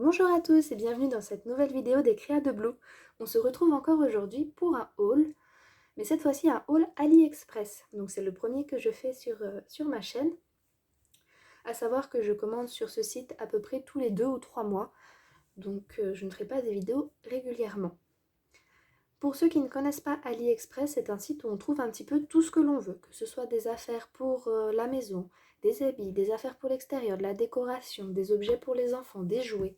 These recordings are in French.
Bonjour à tous et bienvenue dans cette nouvelle vidéo des Créas de Blue. On se retrouve encore aujourd'hui pour un haul, mais cette fois-ci un haul AliExpress. Donc c'est le premier que je fais sur ma chaîne. À savoir que je commande sur ce site à peu près tous les 2 ou 3 mois, donc je ne ferai pas des vidéos régulièrement. Pour ceux qui ne connaissent pas AliExpress, c'est un site où on trouve un petit peu tout ce que l'on veut, que ce soit des affaires pour la maison, des habits, des affaires pour l'extérieur, de la décoration, des objets pour les enfants, des jouets.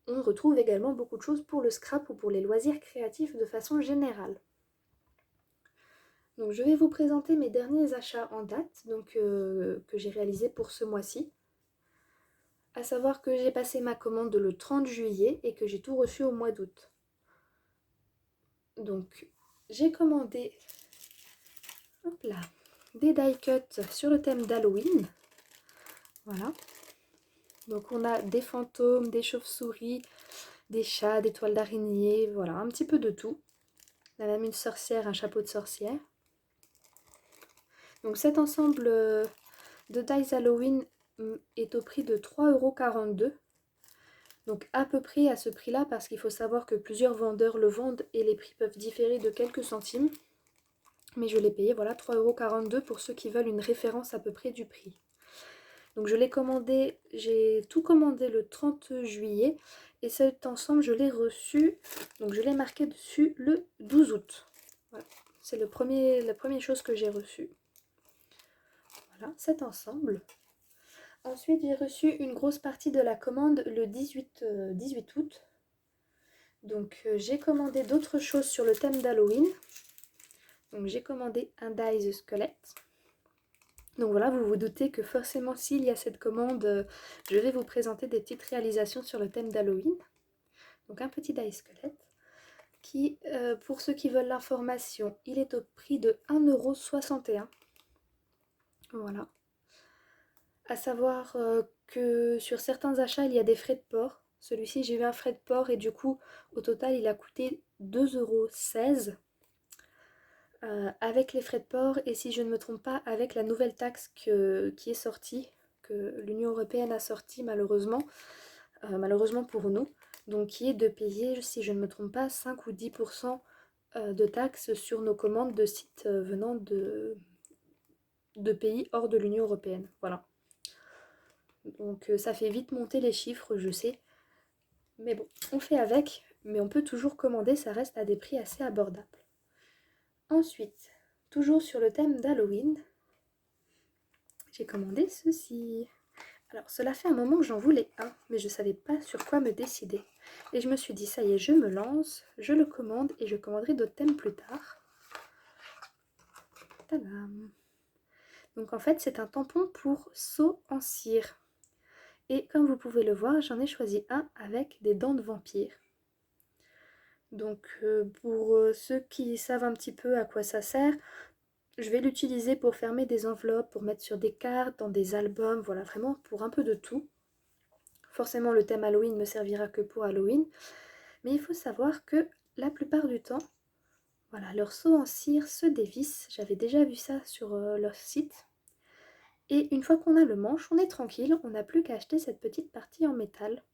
On retrouve également beaucoup de choses pour le scrap ou pour les loisirs créatifs de façon générale. Donc je vais vous présenter mes derniers achats en date que j'ai réalisés pour ce mois-ci. À savoir que j'ai passé ma commande le 30 juillet et que j'ai tout reçu au mois d'août. Donc j'ai commandé des die cuts sur le thème d'Halloween. Voilà. Donc on a des fantômes, des chauves-souris, des chats, des toiles d'araignée, voilà, un petit peu de tout. On a même une sorcière, un chapeau de sorcière. Donc cet ensemble de dies Halloween est au prix de 3,42 €. Donc à peu près à ce prix-là, parce qu'il faut savoir que plusieurs vendeurs le vendent et les prix peuvent différer de quelques centimes. Mais je l'ai payé, voilà, 3,42 € pour ceux qui veulent une référence à peu près du prix. Donc je l'ai commandé, j'ai tout commandé le 30 juillet et cet ensemble je l'ai reçu, donc je l'ai marqué dessus le 12 août. Voilà, c'est la première chose que j'ai reçue. Voilà, cet ensemble. Ensuite, j'ai reçu une grosse partie de la commande le 18 août. Donc j'ai commandé d'autres choses sur le thème d'Halloween. Donc j'ai commandé un dies squelette. Donc voilà, vous vous doutez que forcément s'il y a cette commande, je vais vous présenter des petites réalisations sur le thème d'Halloween. Donc un petit die squelette qui, pour ceux qui veulent l'information, il est au prix de 1,61 €. Voilà. À savoir que sur certains achats, il y a des frais de port. Celui-ci, j'ai eu un frais de port et du coup, au total, il a coûté 2,16 € avec les frais de port. Et si je ne me trompe pas, avec la nouvelle taxe qui est sortie, que l'Union européenne a sortie malheureusement, malheureusement pour nous, donc qui est de payer, si je ne me trompe pas, 5 ou 10% de taxes sur nos commandes de sites venant de pays hors de l'Union européenne. Voilà. Donc ça fait vite monter les chiffres, je sais. Mais bon, on fait avec, mais on peut toujours commander, ça reste à des prix assez abordables. Ensuite, toujours sur le thème d'Halloween, j'ai commandé ceci. Alors, cela fait un moment que j'en voulais un, mais je ne savais pas sur quoi me décider. Et je me suis dit, ça y est, je me lance, je le commande et je commanderai d'autres thèmes plus tard. Tadam! Donc en fait, c'est un tampon pour seau en cire. Et comme vous pouvez le voir, j'en ai choisi un avec des dents de vampire. Donc pour ceux qui savent un petit peu à quoi ça sert, je vais l'utiliser pour fermer des enveloppes, pour mettre sur des cartes, dans des albums, voilà, vraiment pour un peu de tout. Forcément le thème Halloween ne me servira que pour Halloween, mais il faut savoir que la plupart du temps, voilà, leur seau en cire se dévisse, j'avais déjà vu ça sur leur site. Et une fois qu'on a le manche, on est tranquille, on n'a plus qu'à acheter cette petite partie en métal.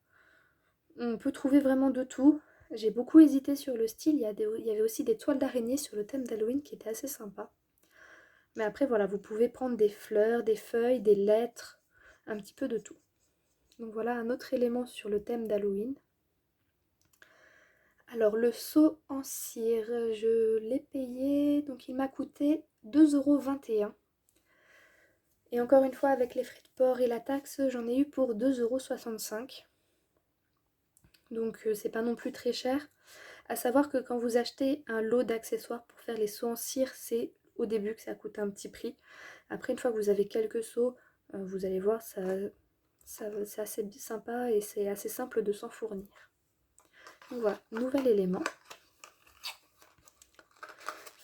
On peut trouver vraiment de tout. J'ai beaucoup hésité sur le style, il y avait aussi des toiles d'araignée sur le thème d'Halloween qui étaient assez sympas. Mais après voilà, vous pouvez prendre des fleurs, des feuilles, des lettres, un petit peu de tout. Donc voilà un autre élément sur le thème d'Halloween. Alors le seau en cire, je l'ai payé, donc il m'a coûté 2,21 €. Et encore une fois, avec les frais de port et la taxe, j'en ai eu pour 2,65 €. Donc c'est pas non plus très cher. À savoir que quand vous achetez un lot d'accessoires pour faire les seaux en cire, c'est au début que ça coûte un petit prix. Après, une fois que vous avez quelques seaux, vous allez voir, c'est assez sympa et c'est assez simple de s'en fournir. Donc voilà, nouvel élément.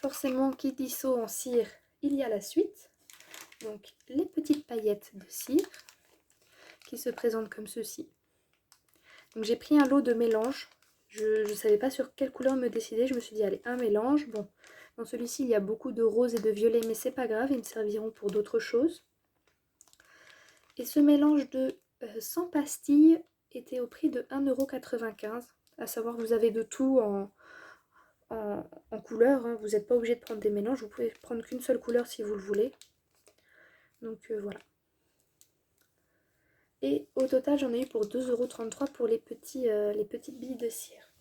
Forcément, qui dit seau en cire, il y a la suite. Donc les petites paillettes de cire qui se présentent comme ceci. Donc j'ai pris un lot de mélange. Je ne savais pas sur quelle couleur me décider. Je me suis dit, allez, un mélange. Bon, dans celui-ci, il y a beaucoup de rose et de violet, mais c'est pas grave, ils me serviront pour d'autres choses. Et ce mélange de 100 pastilles, était au prix de 1,95 €. À savoir que vous avez de tout en couleur, hein. Vous n'êtes pas obligé de prendre des mélanges, vous pouvez prendre qu'une seule couleur si vous le voulez. Donc voilà. Et au total, j'en ai eu pour 2,33 € pour les petites billes de cire.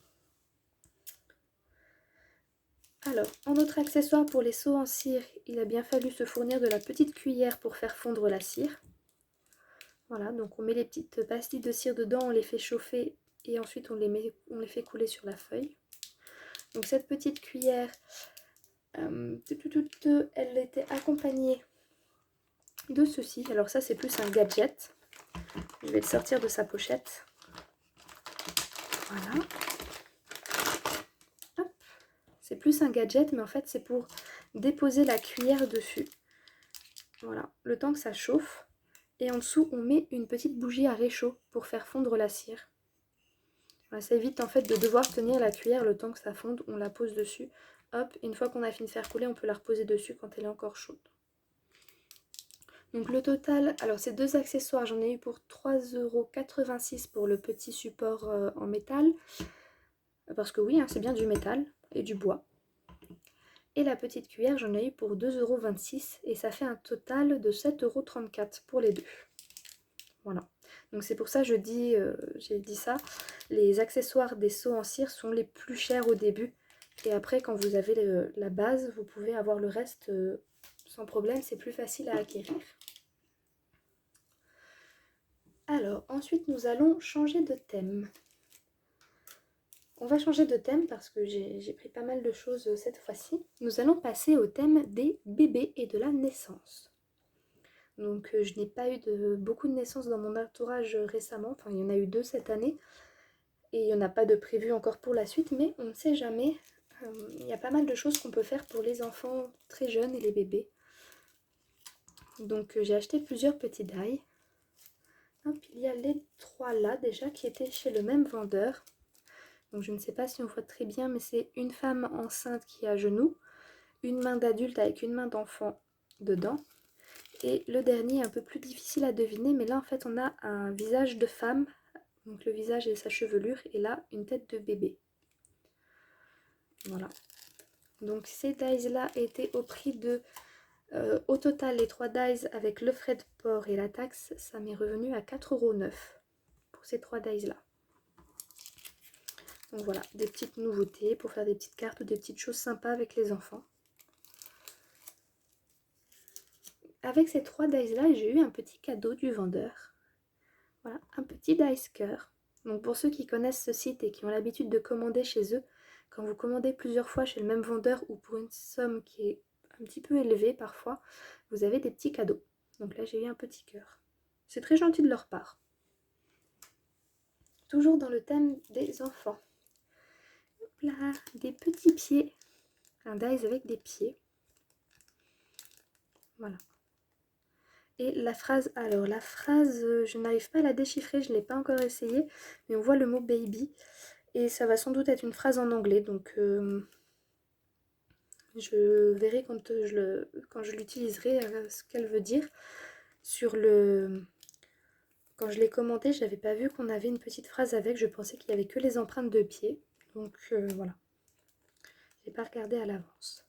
Alors, en autre accessoire pour les seaux en cire, il a bien fallu se fournir de la petite cuillère pour faire fondre la cire. Voilà, donc on met les petites pastilles de cire dedans, on les fait chauffer et ensuite on les fait couler sur la feuille. Donc cette petite cuillère, elle était accompagnée de ceci. Alors ça c'est plus un gadget. Je vais le sortir de sa pochette. Voilà. C'est plus un gadget, mais en fait c'est pour déposer la cuillère dessus. Voilà, le temps que ça chauffe. Et en dessous, on met une petite bougie à réchaud pour faire fondre la cire. Voilà, ça évite en fait de devoir tenir la cuillère le temps que ça fonde. On la pose dessus. Hop, et une fois qu'on a fini de faire couler, on peut la reposer dessus quand elle est encore chaude. Donc le total, alors ces deux accessoires, j'en ai eu pour 3,86 € pour le petit support en métal. Parce que oui, hein, c'est bien du métal et du bois. Et la petite cuillère, j'en ai eu pour 2,26 € et ça fait un total de 7,34 € pour les deux. Voilà. Donc c'est pour ça que j'ai dit ça. Les accessoires des seaux en cire sont les plus chers au début. Et après, quand vous avez la base, vous pouvez avoir le reste sans problème. C'est plus facile à acquérir. Alors, ensuite, nous allons changer de thème. On va changer de thème parce que j'ai pris pas mal de choses cette fois-ci. Nous allons passer au thème des bébés et de la naissance. Donc je n'ai pas eu beaucoup de naissances dans mon entourage récemment. Enfin, il y en a eu 2 cette année. Et il n'y en a pas de prévu encore pour la suite, mais on ne sait jamais. Il y a pas mal de choses qu'on peut faire pour les enfants très jeunes et les bébés. Donc j'ai acheté plusieurs petits die. Hop, il y a les 3 là déjà qui étaient chez le même vendeur. Donc je ne sais pas si on voit très bien, mais c'est une femme enceinte qui est à genoux, une main d'adulte avec une main d'enfant dedans. Et le dernier est un peu plus difficile à deviner, mais là en fait on a un visage de femme, donc le visage et sa chevelure, et là une tête de bébé. Voilà. Donc ces dies là étaient au prix de... au total les 3 dies avec le frais de port et la taxe, ça m'est revenu à 4,09 € pour ces 3 dies là. Donc voilà, des petites nouveautés pour faire des petites cartes ou des petites choses sympas avec les enfants. Avec ces 3 dies là, j'ai eu un petit cadeau du vendeur. Voilà, un petit dice cœur. Donc pour ceux qui connaissent ce site et qui ont l'habitude de commander chez eux, quand vous commandez plusieurs fois chez le même vendeur ou pour une somme qui est un petit peu élevée parfois, vous avez des petits cadeaux. Donc là j'ai eu un petit cœur. C'est très gentil de leur part. Toujours dans le thème des enfants. Hop là, des petits pieds. Un dice avec des pieds. Voilà. Et la phrase, je n'arrive pas à la déchiffrer, je ne l'ai pas encore essayé, mais on voit le mot baby. Et ça va sans doute être une phrase en anglais, donc je verrai quand je l'utiliserai ce qu'elle veut dire. Quand je l'ai commenté, je n'avais pas vu qu'on avait une petite phrase avec, je pensais qu'il n'y avait que les empreintes de pieds. Donc voilà, j'ai pas regardé à l'avance.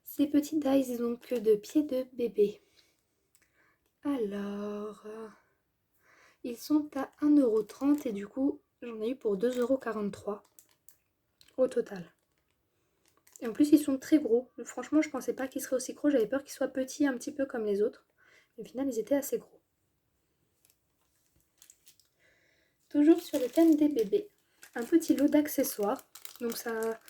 Ces petits dice donc de pieds de bébé. Alors, ils sont à 1,30 € et du coup, j'en ai eu pour 2,43 € au total. Et en plus, ils sont très gros. Franchement, je pensais pas qu'ils seraient aussi gros. J'avais peur qu'ils soient petits, un petit peu comme les autres. Mais au final, ils étaient assez gros. Toujours sur le thème des bébés, un petit lot d'accessoires. Donc ça,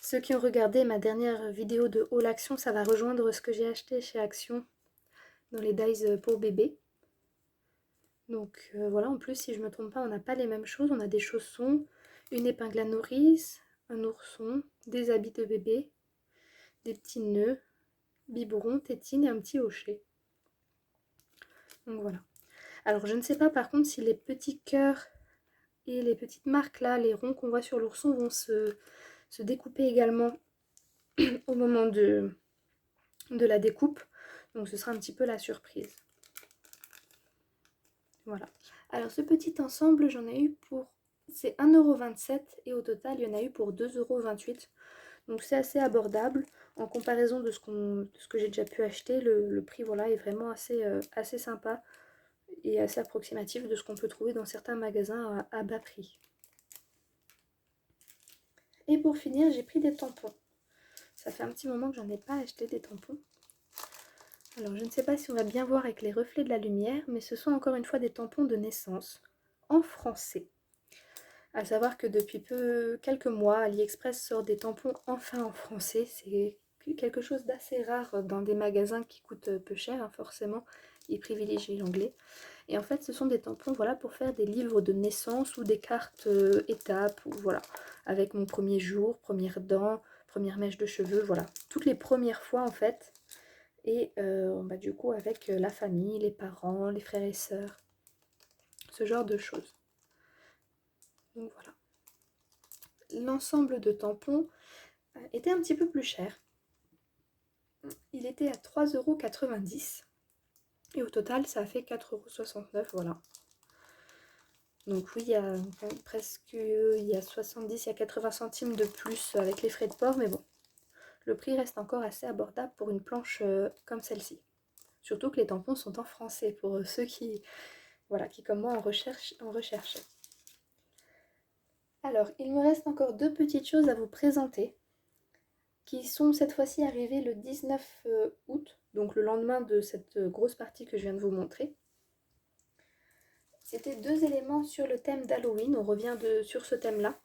ceux qui ont regardé ma dernière vidéo de haul Action, ça va rejoindre ce que j'ai acheté chez Action dans les dies pour bébés. Donc voilà, en plus, si je ne me trompe pas, on n'a pas les mêmes choses. On a des chaussons, une épingle à nourrice, un ourson, des habits de bébé, des petits nœuds, biberon, tétine et un petit hochet. Donc voilà. Alors je ne sais pas par contre si les petits cœurs et les petites marques là, les ronds qu'on voit sur l'ourson vont se découper également au moment de la découpe. Donc ce sera un petit peu la surprise. Voilà. Alors ce petit ensemble, j'en ai eu pour... C'est 1,27 € et au total, il y en a eu pour 2,28 €. Donc c'est assez abordable. En comparaison de ce que j'ai déjà pu acheter, le prix voilà, est vraiment assez sympa et assez approximatif de ce qu'on peut trouver dans certains magasins à bas prix. Et pour finir, j'ai pris des tampons. Ça fait un petit moment que j'en ai pas acheté des tampons. Alors je ne sais pas si on va bien voir avec les reflets de la lumière, mais ce sont encore une fois des tampons de naissance en français. À savoir que depuis quelques mois, AliExpress sort des tampons enfin en français. C'est quelque chose d'assez rare dans des magasins qui coûtent peu cher, hein, forcément. Ils privilégient l'anglais. Et en fait, ce sont des tampons voilà, pour faire des livres de naissance ou des cartes étapes, ou voilà, avec mon premier jour, première dent, première mèche de cheveux, voilà. Toutes les premières fois en fait. Et bah, du coup avec la famille, les parents, les frères et sœurs. Ce genre de choses. Donc voilà. L'ensemble de tampons était un petit peu plus cher. Il était à 3,90 € et au total ça a fait 4,69 €, voilà. Donc oui, il y a presque 70, il y a 80 centimes de plus avec les frais de port, mais bon, le prix reste encore assez abordable pour une planche comme celle-ci. Surtout que les tampons sont en français pour ceux qui, voilà, qui comme moi en recherchent. Alors, il me reste encore deux petites choses à vous présenter, qui sont cette fois-ci arrivées le 19 août, donc le lendemain de cette grosse partie que je viens de vous montrer. C'était deux éléments sur le thème d'Halloween, on revient sur ce thème-là,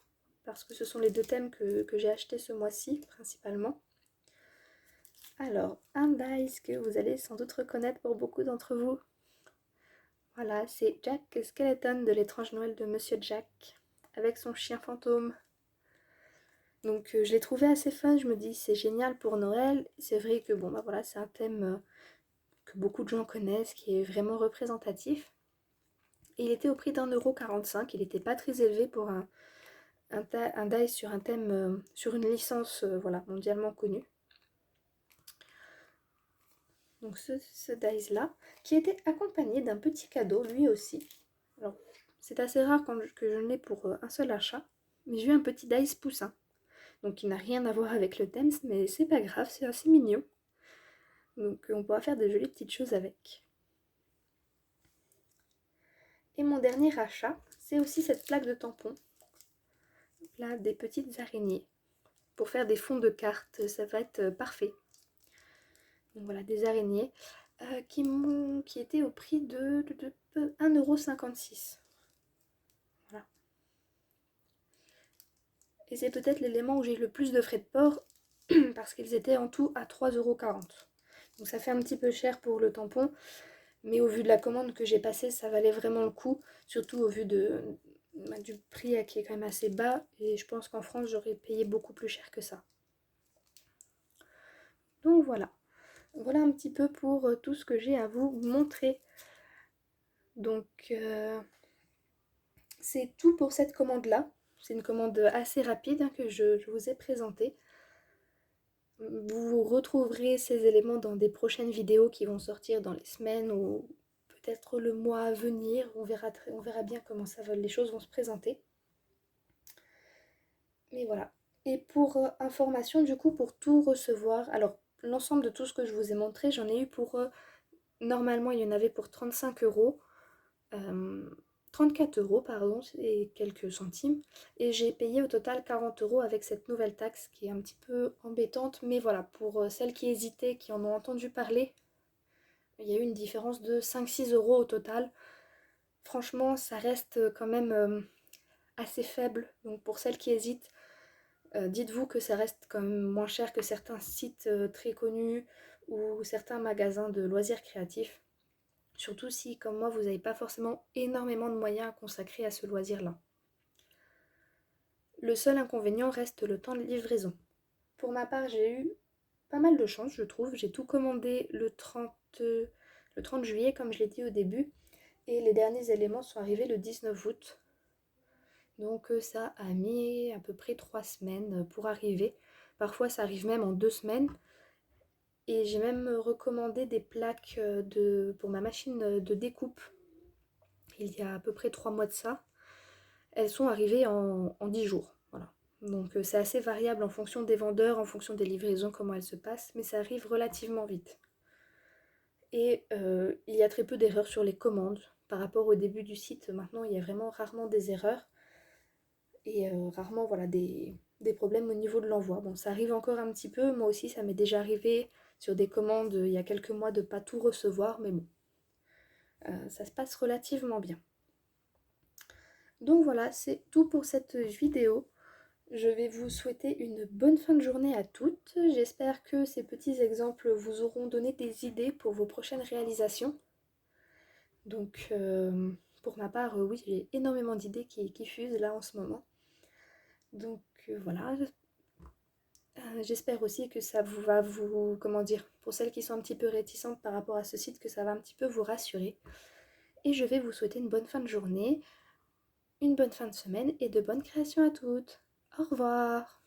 parce que ce sont les deux thèmes que j'ai achetés ce mois-ci, principalement. Alors, un dice que vous allez sans doute reconnaître pour beaucoup d'entre vous. Voilà, c'est Jack Skeleton de l'étrange Noël de Monsieur Jack, avec son chien fantôme. Donc je l'ai trouvé assez fun, je me dis c'est génial pour Noël. C'est vrai que bon bah voilà, c'est un thème que beaucoup de gens connaissent, qui est vraiment représentatif. Et il était au prix d'1,45 €, il n'était pas très élevé pour un dice sur un thème, sur une licence voilà, mondialement connue. Donc ce dice là, qui était accompagné d'un petit cadeau lui aussi. Alors c'est assez rare que je l'ai pour un seul achat, mais j'ai eu un petit dice poussin. Donc il n'a rien à voir avec le thème, mais c'est pas grave, c'est assez mignon. Donc on pourra faire de jolies petites choses avec. Et mon dernier achat, c'est aussi cette plaque de tampons. Là, des petites araignées. Pour faire des fonds de cartes, ça va être parfait. Donc voilà, des araignées qui étaient au prix de 1,56 €. Voilà. Et c'est peut-être l'élément où j'ai eu le plus de frais de port, parce qu'ils étaient en tout à 3,40 €. Donc ça fait un petit peu cher pour le tampon, mais au vu de la commande que j'ai passée, ça valait vraiment le coup, surtout au vu du prix qui est quand même assez bas, et je pense qu'en France j'aurais payé beaucoup plus cher que ça. Donc voilà, voilà un petit peu pour tout ce que j'ai à vous montrer. Donc c'est tout pour cette commande là, c'est une commande assez rapide que je vous ai présentée. Vous retrouverez ces éléments dans des prochaines vidéos qui vont sortir dans les semaines ou peut-être le mois à venir. On verra bien comment les choses vont se présenter. Mais voilà. Et pour information, du coup, pour tout recevoir, alors l'ensemble de tout ce que je vous ai montré, j'en ai eu pour... normalement, il y en avait pour 35 €. 34 € pardon, et quelques centimes, et j'ai payé au total 40 € avec cette nouvelle taxe qui est un petit peu embêtante, mais voilà, pour celles qui hésitaient, qui en ont entendu parler, il y a eu une différence de 5-6 € au total. Franchement, ça reste quand même assez faible, donc pour celles qui hésitent, dites-vous que ça reste quand même moins cher que certains sites très connus ou certains magasins de loisirs créatifs. Surtout si, comme moi, vous n'avez pas forcément énormément de moyens à consacrer à ce loisir-là. Le seul inconvénient reste le temps de livraison. Pour ma part, j'ai eu pas mal de chance, je trouve. J'ai tout commandé le 30 juillet, comme je l'ai dit au début, et les derniers éléments sont arrivés le 19 août. Donc ça a mis à peu près 3 semaines pour arriver. Parfois, ça arrive même en 2 semaines. Et j'ai même recommandé des plaques pour ma machine de découpe. il y a à peu près 3 mois de ça, elles sont arrivées en 10 jours. Voilà. Donc c'est assez variable en fonction des vendeurs, en fonction des livraisons, comment elles se passent, mais ça arrive relativement vite. Et il y a très peu d'erreurs sur les commandes. Par rapport au début du site, maintenant il y a vraiment rarement des erreurs et rarement voilà, des problèmes au niveau de l'envoi. Bon, ça arrive encore un petit peu, moi aussi ça m'est déjà arrivé sur des commandes il y a quelques mois de pas tout recevoir, mais bon, ça se passe relativement bien. Donc voilà, c'est tout pour cette vidéo. Je vais vous souhaiter une bonne fin de journée à toutes. J'espère que ces petits exemples vous auront donné des idées pour vos prochaines réalisations. Donc pour ma part, oui, j'ai énormément d'idées qui fusent là en ce moment. Donc voilà, j'espère aussi que ça va vous, comment dire, pour celles qui sont un petit peu réticentes par rapport à ce site, que ça va un petit peu vous rassurer. Et je vais vous souhaiter une bonne fin de journée, une bonne fin de semaine et de bonnes créations à toutes. Au revoir!